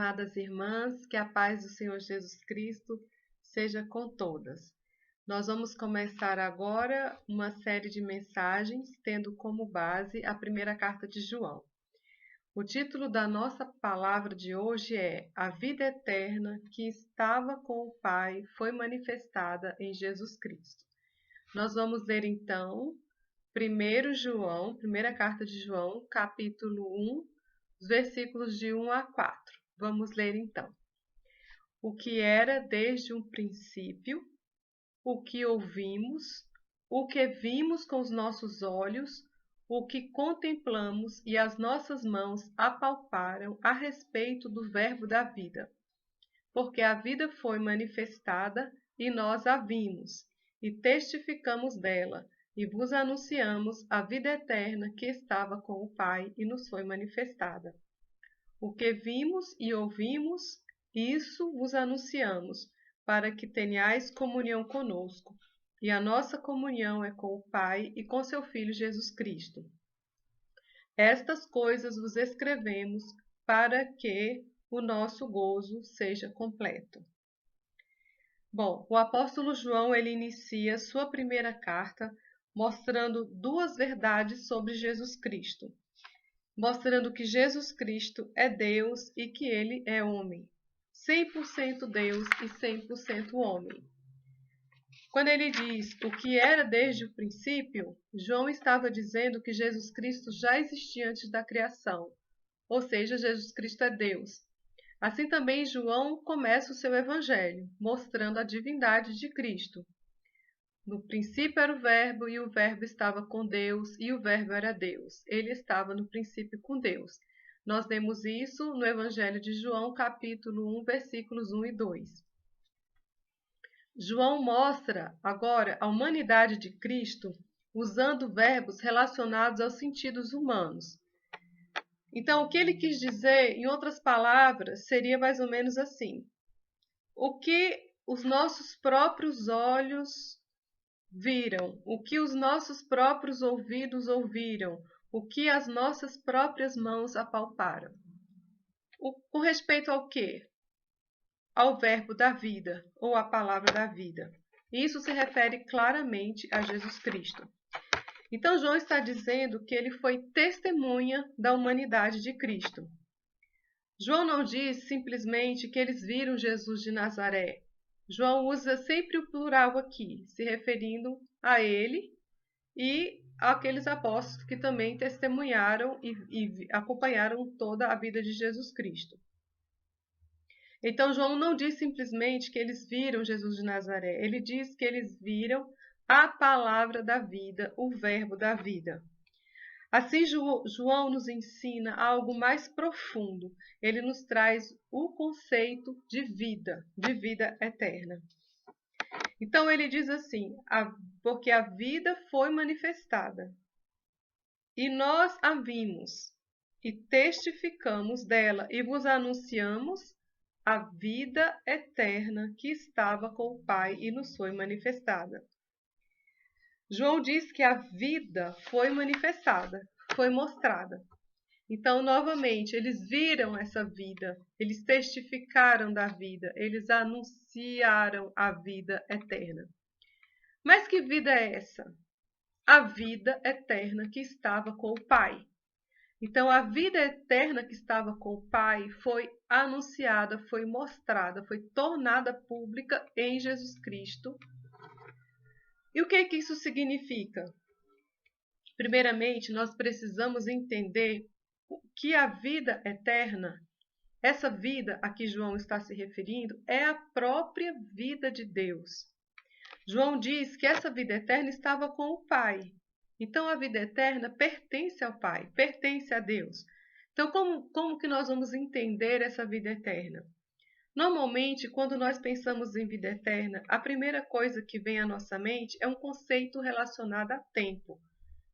amadas irmãs, que a paz do Senhor Jesus Cristo seja com todas. Nós vamos começar agora uma série de mensagens, tendo como base a primeira carta de João. O título da nossa palavra de hoje é A Vida Eterna que estava com o Pai foi manifestada em Jesus Cristo. Nós vamos ler então 1 João, primeira carta de João, capítulo 1, os versículos de 1 a 4. Vamos ler então. O que era desde o princípio, o que ouvimos, o que vimos com os nossos olhos, o que contemplamos e as nossas mãos apalparam a respeito do Verbo da vida. Porque a vida foi manifestada e nós a vimos, e testificamos dela, e vos anunciamos a vida eterna que estava com o Pai e nos foi manifestada. O que vimos e ouvimos, isso vos anunciamos, para que tenhais comunhão conosco. E a nossa comunhão é com o Pai e com seu Filho Jesus Cristo. Estas coisas vos escrevemos para que o nosso gozo seja completo. Bom, o apóstolo João ele inicia sua primeira carta mostrando duas verdades sobre Jesus Cristo. Mostrando que Jesus Cristo é Deus e que ele é homem. 100% Deus e 100% homem. Quando ele diz o que era desde o princípio, João estava dizendo que Jesus Cristo já existia antes da criação. Ou seja, Jesus Cristo é Deus. Assim também João começa o seu evangelho, mostrando a divindade de Cristo. No princípio era o Verbo, e o Verbo estava com Deus, e o Verbo era Deus. Ele estava no princípio com Deus. Nós lemos isso no Evangelho de João, capítulo 1, versículos 1 e 2. João mostra agora a humanidade de Cristo usando verbos relacionados aos sentidos humanos. Então, o que ele quis dizer, em outras palavras, seria mais ou menos assim. O que os nossos próprios olhos viram, o que os nossos próprios ouvidos ouviram, o que as nossas próprias mãos apalparam. Com respeito ao quê? Ao verbo da vida, ou à palavra da vida. Isso se refere claramente a Jesus Cristo. Então, João está dizendo que ele foi testemunha da humanidade de Cristo. João não diz simplesmente que eles viram Jesus de Nazaré. João usa sempre o plural aqui, se referindo a ele e àqueles apóstolos que também testemunharam e acompanharam toda a vida de Jesus Cristo. Então, João não diz simplesmente que eles viram Jesus de Nazaré, ele diz que eles viram a palavra da vida, o verbo da vida. Assim, João nos ensina algo mais profundo. Ele nos traz o conceito de vida eterna. Então, ele diz assim, porque a vida foi manifestada, e nós a vimos, e testificamos dela, e vos anunciamos a vida eterna que estava com o Pai e nos foi manifestada. João diz que a vida foi manifestada, foi mostrada. Então, novamente, eles viram essa vida, eles testificaram da vida, eles anunciaram a vida eterna. Mas que vida é essa? A vida eterna que estava com o Pai. Então, a vida eterna que estava com o Pai foi anunciada, foi mostrada, foi tornada pública em Jesus Cristo. E o que isso significa? Primeiramente, nós precisamos entender que a vida eterna, essa vida a que João está se referindo, é a própria vida de Deus. João diz que essa vida eterna estava com o Pai. Então, a vida eterna pertence ao Pai, pertence a Deus. Então, como que nós vamos entender essa vida eterna? Normalmente, quando nós pensamos em vida eterna, a primeira coisa que vem à nossa mente é um conceito relacionado a tempo,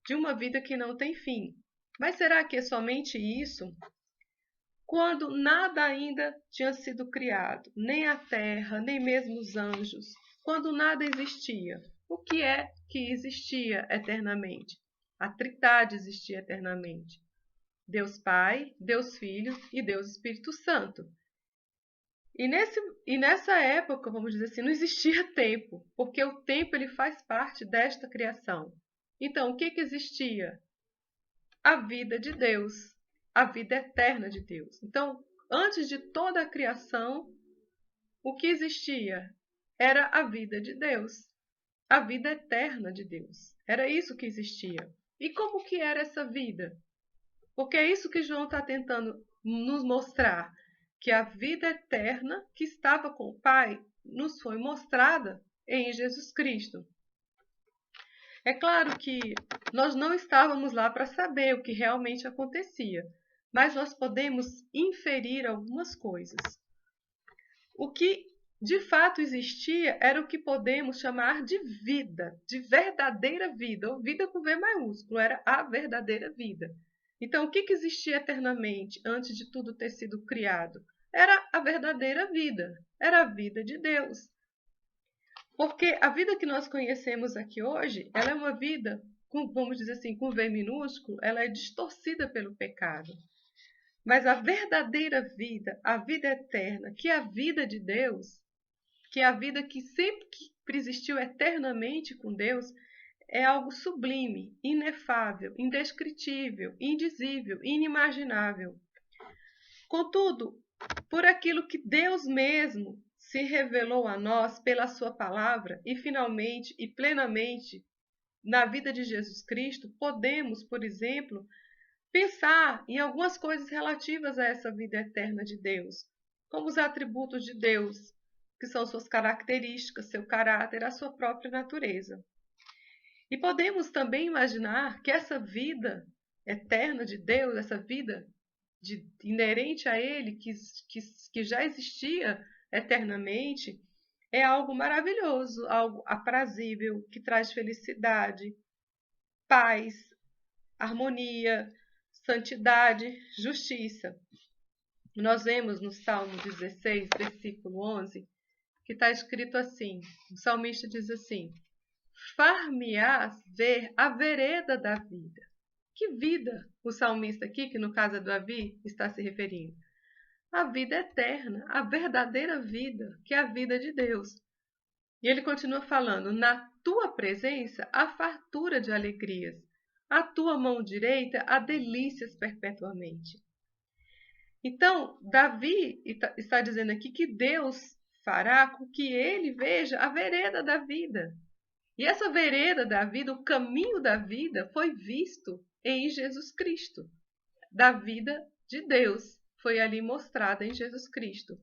de uma vida que não tem fim. Mas será que é somente isso? Quando nada ainda tinha sido criado, nem a terra, nem mesmo os anjos, quando nada existia, o que é que existia eternamente? A Trindade existia eternamente. Deus Pai, Deus Filho e Deus Espírito Santo. E nessa época, vamos dizer assim, não existia tempo, porque o tempo ele faz parte desta criação. Então, o que existia? A vida de Deus, a vida eterna de Deus. Então, antes de toda a criação, o que existia era a vida de Deus, a vida eterna de Deus. Era isso que existia. E como que era essa vida? Porque é isso que João está tentando nos mostrar, que a vida eterna que estava com o Pai nos foi mostrada em Jesus Cristo. É claro que nós não estávamos lá para saber o que realmente acontecia, mas nós podemos inferir algumas coisas. O que de fato existia era o que podemos chamar de vida, de verdadeira vida, ou vida com V maiúsculo, era a verdadeira vida. Então, o que existia eternamente antes de tudo ter sido criado? Era a verdadeira vida, era a vida de Deus. Porque a vida que nós conhecemos aqui hoje, ela é uma vida, vamos dizer assim, com V minúsculo, ela é distorcida pelo pecado. Mas a verdadeira vida, a vida eterna, que é a vida de Deus, que é a vida que sempre existiu eternamente com Deus, é algo sublime, inefável, indescritível, indizível, inimaginável. Contudo, por aquilo que Deus mesmo se revelou a nós pela sua palavra e finalmente e plenamente na vida de Jesus Cristo, podemos, por exemplo, pensar em algumas coisas relativas a essa vida eterna de Deus, como os atributos de Deus, que são suas características, seu caráter, a sua própria natureza. E podemos também imaginar que essa vida eterna de Deus, essa vida inerente a Ele, que já existia eternamente, é algo maravilhoso, algo aprazível, que traz felicidade, paz, harmonia, santidade, justiça. Nós vemos no Salmo 16, versículo 11, que está escrito assim, o salmista diz assim: far-me-ás ver a vereda da vida. Que vida o salmista aqui, que no caso é Davi, está se referindo? A vida eterna, a verdadeira vida, que é a vida de Deus. E ele continua falando: na tua presença há fartura de alegrias, a tua mão direita há delícias perpetuamente. Então, Davi está dizendo aqui que Deus fará com que ele veja a vereda da vida. E essa vereda da vida, o caminho da vida, foi visto em Jesus Cristo. Da vida de Deus, foi ali mostrada em Jesus Cristo.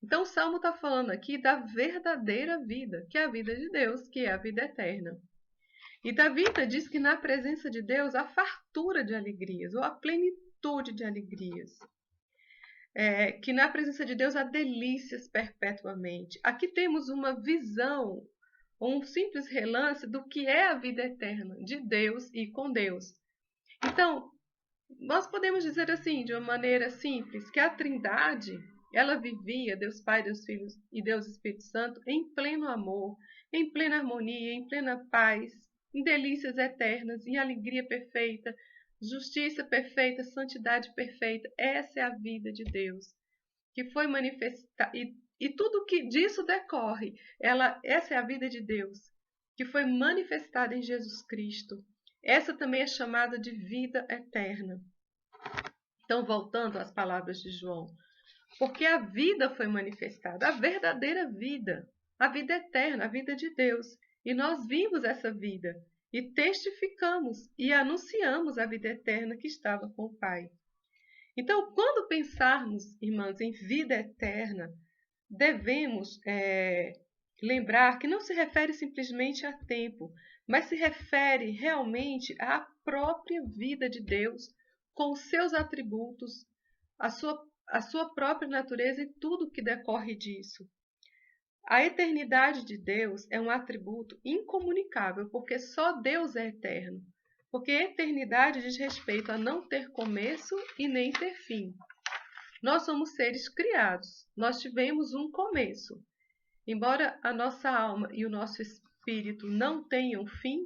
Então, o Salmo está falando aqui da verdadeira vida, que é a vida de Deus, que é a vida eterna. E Davi diz que na presença de Deus há fartura de alegrias, ou a plenitude de alegrias. Que na presença de Deus há delícias perpetuamente. Aqui temos uma visão, um simples relance do que é a vida eterna de Deus e com Deus. Então, nós podemos dizer assim, de uma maneira simples, que a Trindade, ela vivia, Deus Pai, Deus Filho e Deus Espírito Santo, em pleno amor, em plena harmonia, em plena paz, em delícias eternas, em alegria perfeita, justiça perfeita, santidade perfeita. Essa é a vida de Deus, que foi manifestada, e tudo que disso decorre, essa é a vida de Deus, que foi manifestada em Jesus Cristo. Essa também é chamada de vida eterna. Então, voltando às palavras de João, porque a vida foi manifestada, a verdadeira vida, a vida eterna, a vida de Deus. E nós vimos essa vida e testificamos e anunciamos a vida eterna que estava com o Pai. Então, quando pensarmos, irmãs, em vida eterna, devemos lembrar que não se refere simplesmente a tempo, mas se refere realmente à própria vida de Deus, com os seus atributos, a sua própria natureza e tudo que decorre disso. A eternidade de Deus é um atributo incomunicável, porque só Deus é eterno. Porque eternidade diz respeito a não ter começo e nem ter fim. Nós somos seres criados, nós tivemos um começo. Embora a nossa alma e o nosso espírito não tenham fim,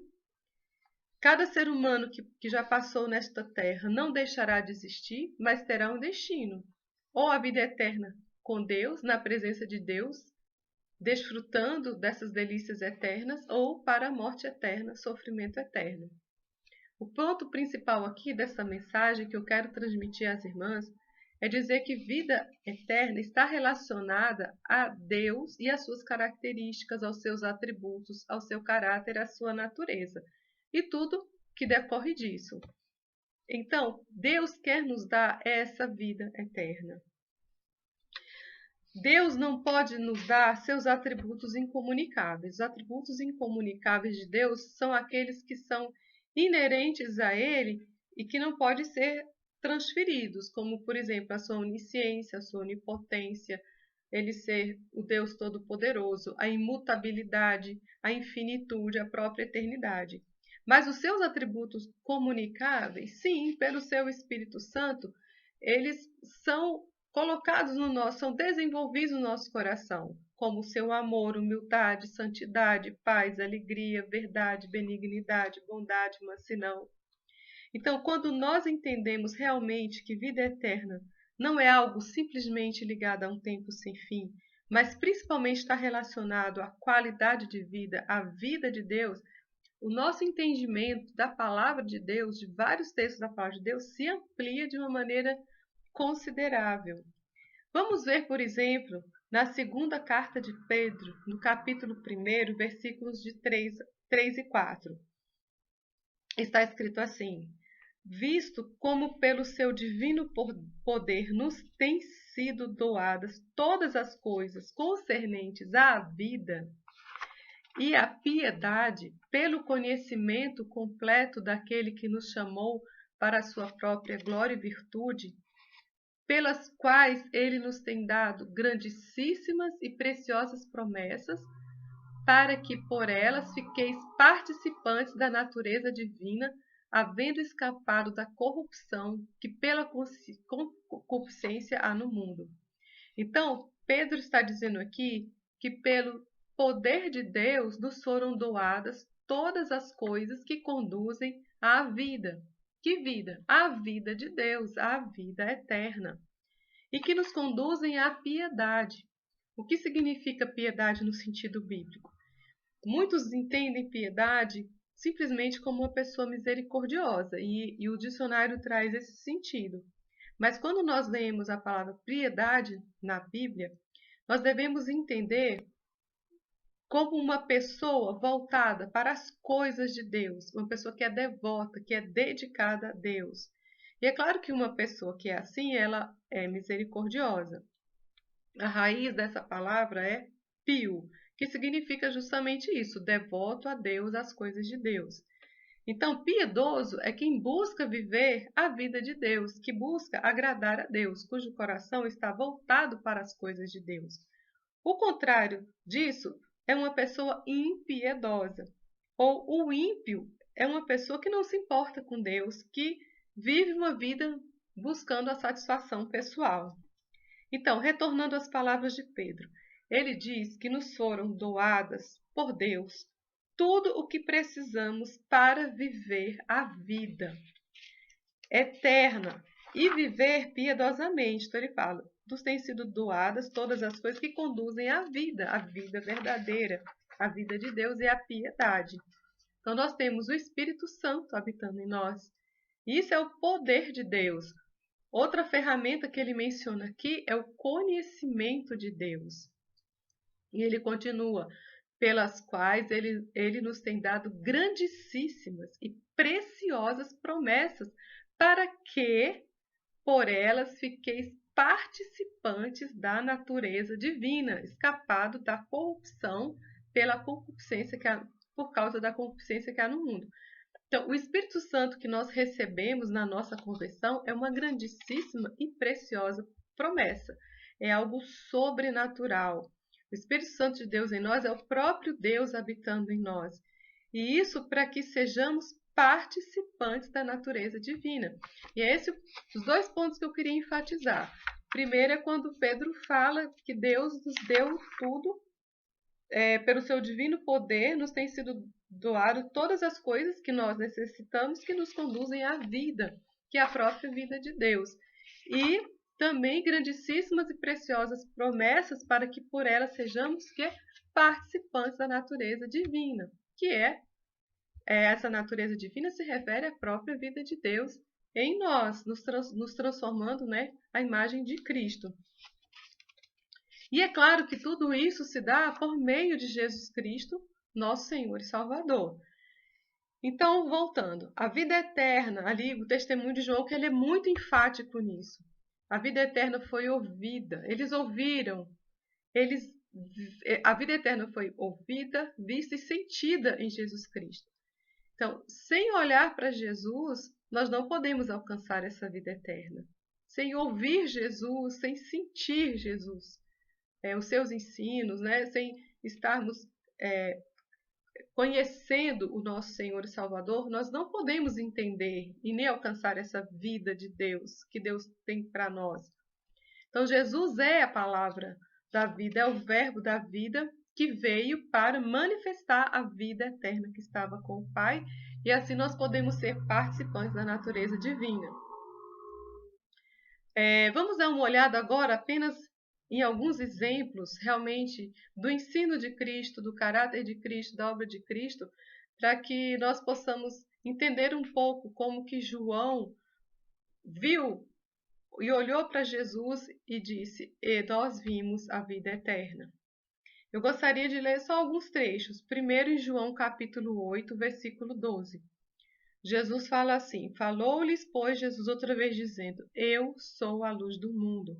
cada ser humano que já passou nesta terra não deixará de existir, mas terá um destino, ou a vida eterna com Deus, na presença de Deus, desfrutando dessas delícias eternas, ou para a morte eterna, sofrimento eterno. O ponto principal aqui dessa mensagem que eu quero transmitir às irmãs é dizer que vida eterna está relacionada a Deus e às suas características, aos seus atributos, ao seu caráter, à sua natureza e tudo que decorre disso. Então, Deus quer nos dar essa vida eterna. Deus não pode nos dar seus atributos incomunicáveis. Os atributos incomunicáveis de Deus são aqueles que são inerentes a Ele e que não podem ser transferidos, como, por exemplo, a sua onisciência, a sua onipotência, Ele ser o Deus Todo-Poderoso, a imutabilidade, a infinitude, a própria eternidade. Mas os seus atributos comunicáveis, sim, pelo seu Espírito Santo, eles são colocados no nosso, são desenvolvidos no nosso coração, como o seu amor, humildade, santidade, paz, alegria, verdade, benignidade, bondade, mansidão. Então, quando nós entendemos realmente que vida eterna não é algo simplesmente ligado a um tempo sem fim, mas principalmente está relacionado à qualidade de vida, à vida de Deus, o nosso entendimento da palavra de Deus, de vários textos da palavra de Deus, se amplia de uma maneira considerável. Vamos ver, por exemplo, na segunda carta de Pedro, no capítulo 1, versículos de 3 e 4. Está escrito assim: visto como pelo seu divino poder nos têm sido doadas todas as coisas concernentes à vida e à piedade, pelo conhecimento completo daquele que nos chamou para a sua própria glória e virtude, pelas quais ele nos tem dado grandíssimas e preciosas promessas, para que por elas fiqueis participantes da natureza divina, havendo escapado da corrupção que pela concupiscência há no mundo. Então, Pedro está dizendo aqui que pelo poder de Deus nos foram doadas todas as coisas que conduzem à vida. Que vida? A vida de Deus, a vida eterna. E que nos conduzem à piedade. O que significa piedade no sentido bíblico? Muitos entendem piedade simplesmente como uma pessoa misericordiosa, e o dicionário traz esse sentido. Mas quando nós lemos a palavra piedade na Bíblia, nós devemos entender como uma pessoa voltada para as coisas de Deus, uma pessoa que é devota, que é dedicada a Deus. E é claro que uma pessoa que é assim, ela é misericordiosa. A raiz dessa palavra é pio, que significa justamente isso, devoto a Deus, às coisas de Deus. Então, piedoso é quem busca viver a vida de Deus, que busca agradar a Deus, cujo coração está voltado para as coisas de Deus. O contrário disso é uma pessoa impiedosa, ou o ímpio é uma pessoa que não se importa com Deus, que vive uma vida buscando a satisfação pessoal. Então, retornando às palavras de Pedro, ele diz que nos foram doadas por Deus tudo o que precisamos para viver a vida eterna e viver piedosamente. Então ele fala, nos têm sido doadas todas as coisas que conduzem à vida, a vida verdadeira, a vida de Deus e a piedade. Então nós temos o Espírito Santo habitando em nós. Isso é o poder de Deus. Outra ferramenta que ele menciona aqui é o conhecimento de Deus. E ele continua, pelas quais ele nos tem dado grandíssimas e preciosas promessas, para que por elas fiqueis participantes da natureza divina, escapado da corrupção pela concupiscência por causa da concupiscência que há no mundo. Então, o Espírito Santo que nós recebemos na nossa conversão é uma grandíssima e preciosa promessa. É algo sobrenatural. O Espírito Santo de Deus em nós é o próprio Deus habitando em nós. E isso para que sejamos participantes da natureza divina. E é esses os dois pontos que eu queria enfatizar. Primeiro é quando Pedro fala que Deus nos deu tudo, pelo seu divino poder, nos tem sido doado todas as coisas que nós necessitamos que nos conduzem à vida, que é a própria vida de Deus. E também grandíssimas e preciosas promessas para que por elas sejamos participantes da natureza divina, que essa natureza divina se refere à própria vida de Deus em nós, nos transformando, né, à imagem de Cristo. E é claro que tudo isso se dá por meio de Jesus Cristo, nosso Senhor e Salvador. Então, voltando, a vida eterna, ali o testemunho de João, que ele é muito enfático nisso. A vida eterna foi ouvida, eles ouviram, a vida eterna foi ouvida, vista e sentida em Jesus Cristo. Então, sem olhar para Jesus, nós não podemos alcançar essa vida eterna. Sem ouvir Jesus, sem sentir Jesus, os seus ensinos, né? Sem estarmos conhecendo o nosso Senhor e Salvador, nós não podemos entender e nem alcançar essa vida de Deus que Deus tem para nós. Então, Jesus é a palavra da vida, é o verbo da vida que veio para manifestar a vida eterna que estava com o Pai, e assim nós podemos ser participantes da natureza divina. Vamos dar uma olhada agora apenas em alguns exemplos realmente do ensino de Cristo, do caráter de Cristo, da obra de Cristo, para que nós possamos entender um pouco como que João viu e olhou para Jesus e disse: "E nós vimos a vida eterna". Eu gostaria de ler só alguns trechos. Primeiro em João capítulo 8, versículo 12. Jesus fala assim: "Falou-lhes, pois, Jesus outra vez, dizendo: Eu sou a luz do mundo.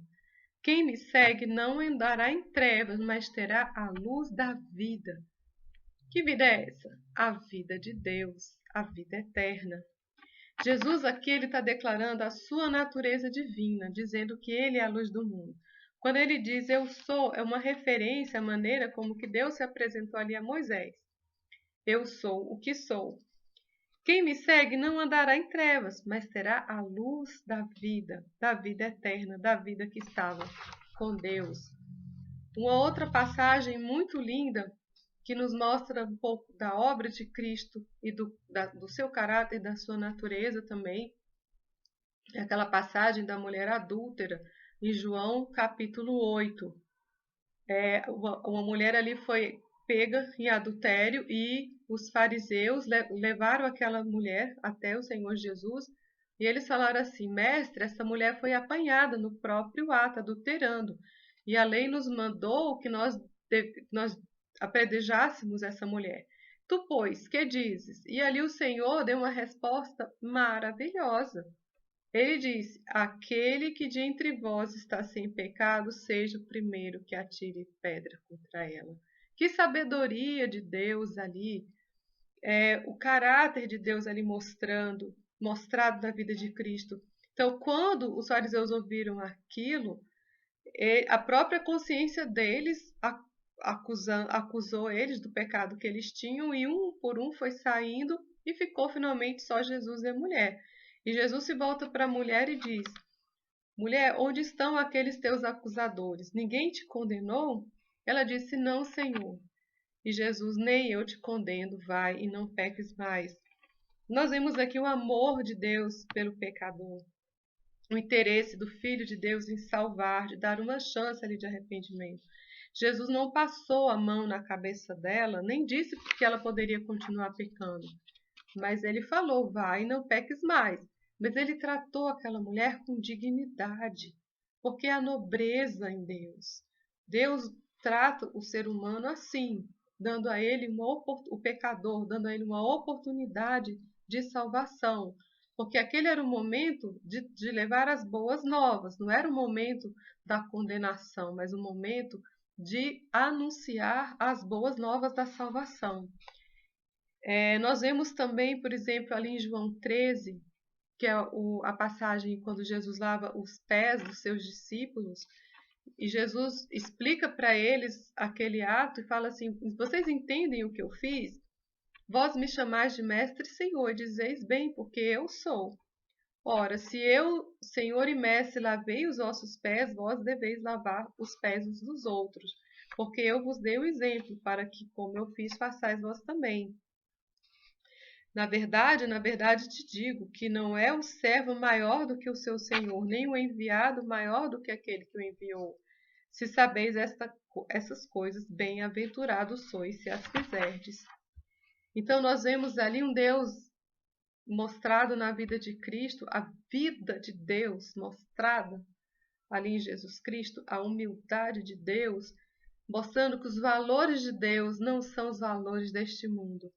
Quem me segue não andará em trevas, mas terá a luz da vida". Que vida é essa? A vida de Deus, a vida eterna. Jesus aqui ele está declarando a sua natureza divina, dizendo que ele é a luz do mundo. Quando ele diz eu sou, é uma referência à maneira como que Deus se apresentou ali a Moisés. Eu sou o que sou. Quem me segue não andará em trevas, mas terá a luz da vida eterna, da vida que estava com Deus. Uma outra passagem muito linda que nos mostra um pouco da obra de Cristo e do seu caráter e da sua natureza também, é aquela passagem da mulher adúltera, em João capítulo 8. Uma mulher ali foi pega em adultério e os fariseus levaram aquela mulher até o Senhor Jesus e eles falaram assim: Mestre, essa mulher foi apanhada no próprio ato, adulterando, e a lei nos mandou que nós apedrejássemos essa mulher. Tu, pois, que dizes? E ali o Senhor deu uma resposta maravilhosa. Ele disse: aquele que de entre vós está sem pecado, seja o primeiro que atire pedra contra ela. Que sabedoria de Deus ali, o caráter de Deus ali mostrado na vida de Cristo. Então, quando os fariseus ouviram aquilo, a própria consciência deles acusou eles do pecado que eles tinham, e um por um foi saindo e ficou finalmente só Jesus e a mulher. E Jesus se volta para a mulher e diz: Mulher, onde estão aqueles teus acusadores? Ninguém te condenou? Ela disse: Não, Senhor. E Jesus: Nem eu te condeno, vai e não peques mais. Nós vemos aqui o amor de Deus pelo pecador, o interesse do Filho de Deus em salvar, de dar uma chance ali de arrependimento. Jesus não passou a mão na cabeça dela, nem disse que ela poderia continuar pecando, mas ele falou: vai e não peques mais. Mas ele tratou aquela mulher com dignidade, porque é a nobreza em Deus. Deus trata o ser humano assim, dando a ele o pecador, dando a ele uma oportunidade de salvação, porque aquele era o momento de levar as boas novas, não era o momento da condenação, mas o momento de anunciar as boas novas da salvação. Nós vemos também, por exemplo, ali em João 13, que é a passagem quando Jesus lava os pés dos seus discípulos, e Jesus explica para eles aquele ato e fala assim: vocês entendem o que eu fiz? Vós me chamais de mestre e senhor, e dizeis bem, porque eu sou. Ora, se eu, senhor e mestre, lavei os vossos pés, vós deveis lavar os pés uns dos outros, porque eu vos dei o exemplo, para que, como eu fiz, façais vós também. Na verdade te digo que não é o servo maior do que o seu senhor, nem o enviado maior do que aquele que o enviou. Se sabeis essas coisas, bem-aventurados sois se as fizerdes. Então nós vemos ali um Deus mostrado na vida de Cristo, a vida de Deus mostrada ali em Jesus Cristo, a humildade de Deus, mostrando que os valores de Deus não são os valores deste mundo.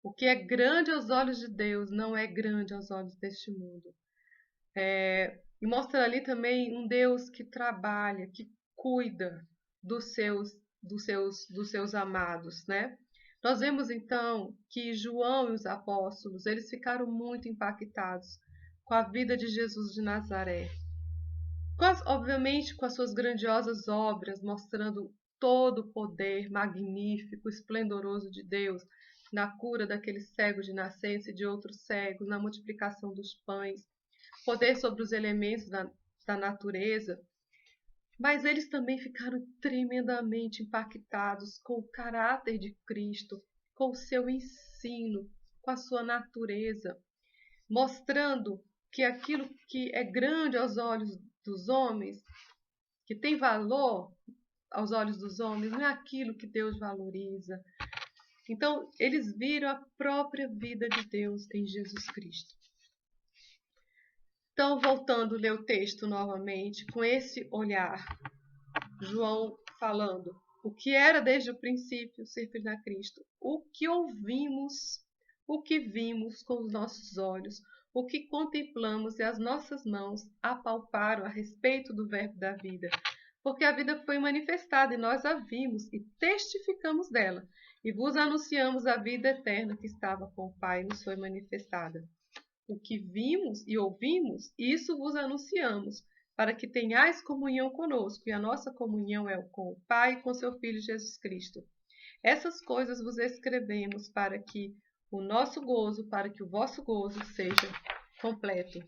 O que é grande aos olhos de Deus não é grande aos olhos deste mundo. E mostra ali também um Deus que trabalha, que cuida dos seus amados, né? Nós vemos então que João e os apóstolos, eles ficaram muito impactados com a vida de Jesus de Nazaré. Obviamente com as suas grandiosas obras, mostrando todo o poder magnífico, esplendoroso de Deus, na cura daqueles cegos de nascença e de outros cegos, na multiplicação dos pães, poder sobre os elementos da natureza. Mas eles também ficaram tremendamente impactados com o caráter de Cristo, com o seu ensino, com a sua natureza, mostrando que aquilo que é grande aos olhos dos homens, que tem valor aos olhos dos homens, não é aquilo que Deus valoriza. Então, eles viram a própria vida de Deus em Jesus Cristo. Então, voltando a ler o texto novamente, com esse olhar, João falando o que era desde o princípio servir a Cristo, o que ouvimos, o que vimos com os nossos olhos, o que contemplamos e as nossas mãos apalparam a respeito do verbo da vida, porque a vida foi manifestada e nós a vimos e testificamos dela, e vos anunciamos a vida eterna que estava com o Pai e nos foi manifestada. O que vimos e ouvimos, isso vos anunciamos, para que tenhais comunhão conosco, e a nossa comunhão é com o Pai e com seu Filho Jesus Cristo. Essas coisas vos escrevemos para que o vosso gozo seja completo.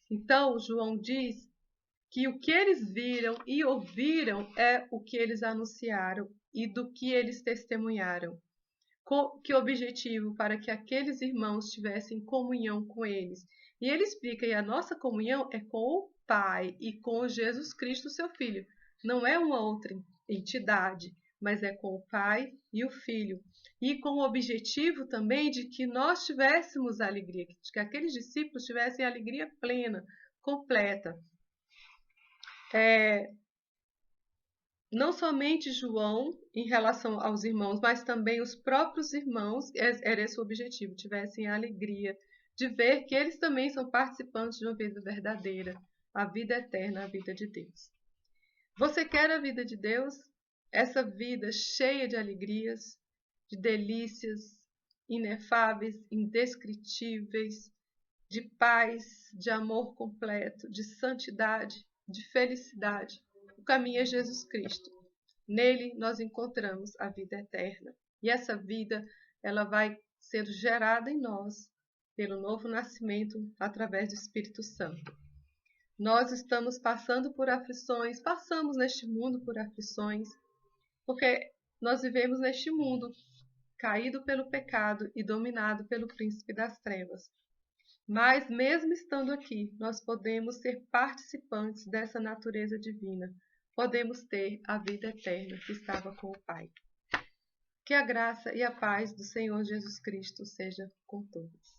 Então, João diz que o que eles viram e ouviram é o que eles anunciaram e do que eles testemunharam. Que objetivo? Para que aqueles irmãos tivessem comunhão com eles. E ele explica, e a nossa comunhão é com o Pai e com Jesus Cristo, seu Filho. Não é uma outra entidade, mas é com o Pai e o Filho. E com o objetivo também de que nós tivéssemos alegria, que aqueles discípulos tivessem alegria plena, completa. Não somente João em relação aos irmãos, mas também os próprios irmãos, era esse o objetivo, tivessem a alegria de ver que eles também são participantes de uma vida verdadeira, a vida eterna, a vida de Deus. Você quer a vida de Deus? Essa vida cheia de alegrias, de delícias inefáveis, indescritíveis, de paz, de amor completo, de santidade, de felicidade. O caminho é Jesus Cristo. Nele nós encontramos a vida eterna. E essa vida, ela vai ser gerada em nós pelo novo nascimento através do Espírito Santo. Nós estamos passando por aflições, passamos neste mundo por aflições, porque nós vivemos neste mundo caído pelo pecado e dominado pelo príncipe das trevas. Mas mesmo estando aqui, nós podemos ser participantes dessa natureza divina. Podemos ter a vida eterna que estava com o Pai. Que a graça e a paz do Senhor Jesus Cristo seja com todos.